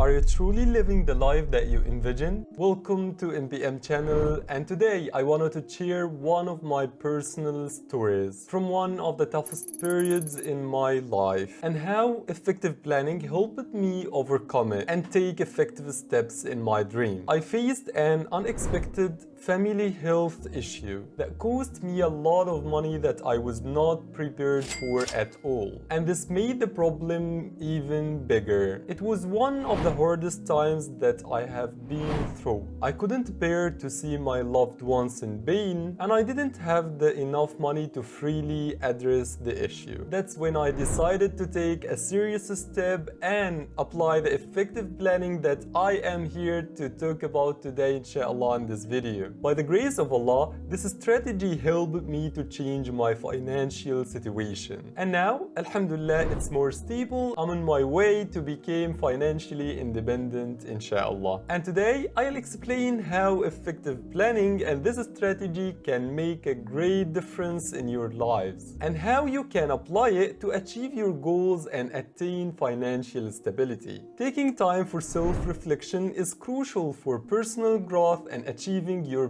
Are you truly living the life that you envision? Welcome to NPM channel, and today I wanted to share one of my personal stories from one of the toughest periods in my life and how effective planning helped me overcome it and take effective steps in my dream. I faced an unexpected family health issue that cost me a lot of money that I was not prepared for at all. And this made the problem even bigger. It was one of the hardest times that I have been through. I couldn't bear to see my loved ones in pain, and I didn't have enough money to freely address the issue. That's when I decided to take a serious step and apply the effective planning that I am here to talk about today, inshallah, in this video. By the grace of Allah, this strategy helped me to change my financial situation. And now, alhamdulillah, it's more stable. I'm on my way to become financially independent, inshallah. And today, I'll explain how effective planning and this strategy can make a great difference in your lives, and how you can apply it to achieve your goals and attain financial stability. Taking time for self-reflection is crucial for personal growth and achieving your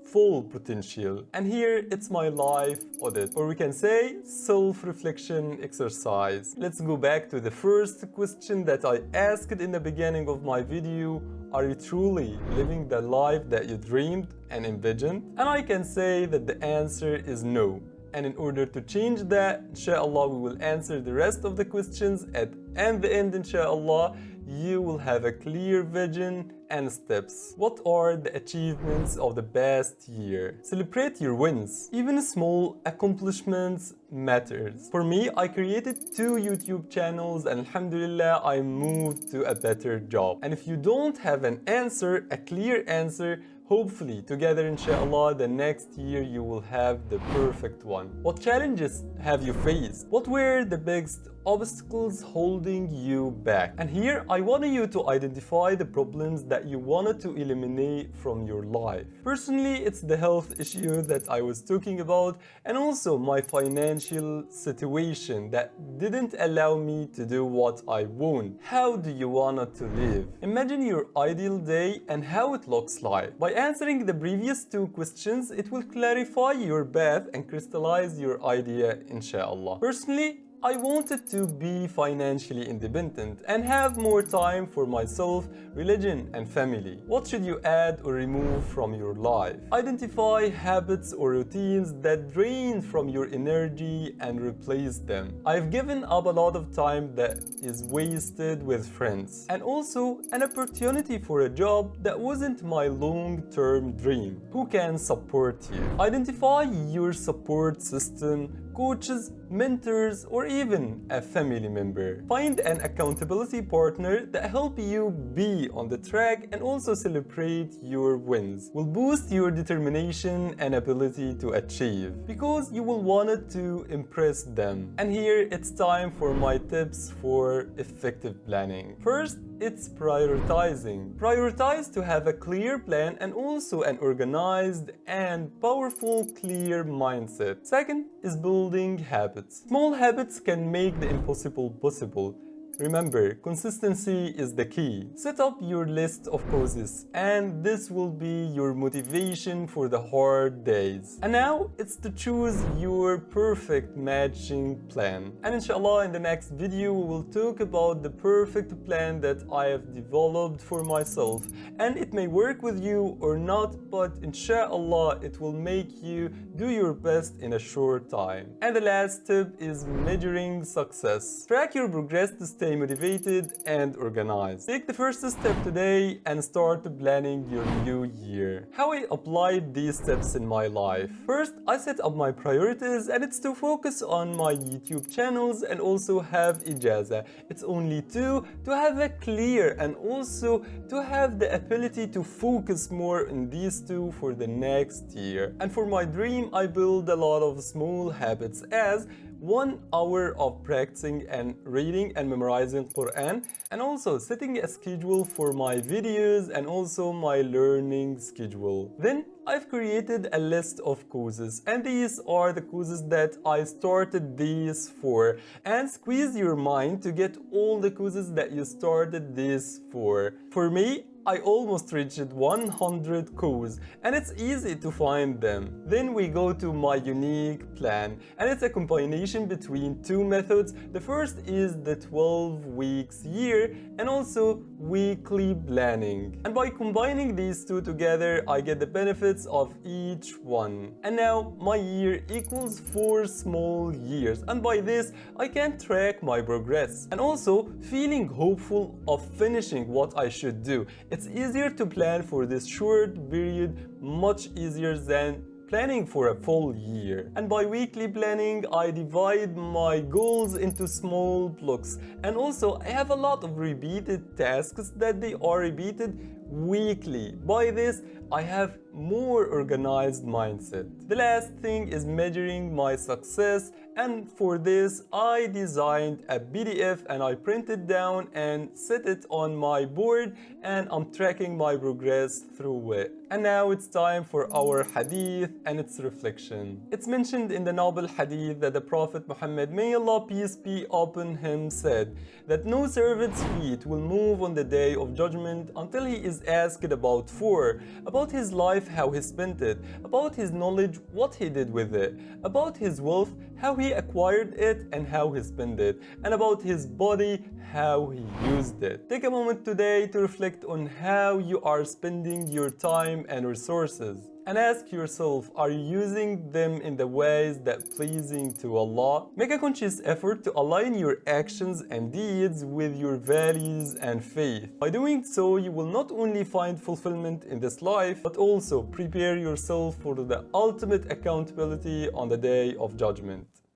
full potential. And here it's my life audit, or we can say self-reflection exercise. Let's go back to the first question that I asked in the beginning of my video. Are you truly living the life that you dreamed and envisioned? And I can say that the answer is no. And in order to change that, inshallah, we will answer the rest of the questions at the end, inshallah. You will have a clear vision and steps. What are the achievements of the past year? Celebrate your wins. Even small accomplishments matters. For me, I created 2 YouTube channels and alhamdulillah, I moved to a better job. And if you don't have an answer, a clear answer, hopefully, together, inshallah, the next year you will have the perfect one. What challenges have you faced? What were the biggest obstacles holding you back? And here, I want you to identify the problems that you wanted to eliminate from your life. Personally, it's the health issue that I was talking about, and also my financial situation that didn't allow me to do what I want. How do you want to live? Imagine your ideal day and how it looks like. By answering the previous 2 questions, it will clarify your path and crystallize your idea, inshallah. Personally, I wanted to be financially independent and have more time for myself, religion, and family. What should you add or remove from your life? Identify habits or routines that drain from your energy and replace them. I've given up a lot of time that is wasted with friends, and also an opportunity for a job that wasn't my long-term dream. Who can support you? Identify your support system, coaches, mentors, or even a family member. Find an accountability partner that help you be on the track and also celebrate your wins. Will boost your determination and ability to achieve, because you will want to impress them. And here it's time for my tips for effective planning. First, it's prioritizing. Prioritize to have a clear plan and also an organized and powerful clear mindset. Second is building habits. Small habits can make the impossible possible. Remember, consistency is the key. Set up your list of causes, and this will be your motivation for the hard days. And now, it's to choose your perfect matching plan. And inshallah, in the next video, we will talk about the perfect plan that I have developed for myself. And it may work with you or not, but inshallah, it will make you do your best in a short time. And the last tip is measuring success. Track your progress to stay motivated and organized. Take the first step today and start planning your new year. How I applied these steps in my life. First, I set up my priorities, and it's to focus on my YouTube channels and also have ijaza. It's only 2 to have a clear and also to have the ability to focus more on these 2 for the next year. And for my dream, I build a lot of small habits, as 1 hour of practicing and reading and memorizing Quran, and also setting a schedule for my videos and also my learning schedule. Then I've created a list of courses, and these are the courses that I started these for, and squeeze your mind to get all the courses that you started this for. For me, I almost reached 100 courses, and it's easy to find them. Then we go to my unique plan, and it's a combination between two methods. The first is the 12 weeks year and also weekly planning. And by combining these two together, I get the benefits of each one. And now my year equals 4 small years, and by this I can track my progress and also feeling hopeful of finishing what I should do. It's easier to plan for this short period, much easier than planning for a full year. And by weekly planning, I divide my goals into small blocks, and also I have a lot of repeated tasks that they are repeated weekly. By this, I have more organized mindset. The last thing is measuring my success, and for this I designed a PDF and I printed down and set it on my board, and I'm tracking my progress through it. And now it's time for our hadith and its reflection. It's mentioned in the noble hadith that the Prophet Muhammad, may Allah peace be upon him, said that no servant's feet will move on the day of judgment until he is asked about 4: about his life, how he spent it; about his knowledge, what he did with it; about his wealth, how he acquired it and how he spent it; and about his body, how he used it. Take a moment today to reflect on how you are spending your time and resources, and ask yourself, are you using them in the ways that pleasing to Allah? Make a conscious effort to align your actions and deeds with your values and faith. By doing so, you will not only find fulfillment in this life, but also prepare yourself for the ultimate accountability on the day of judgment.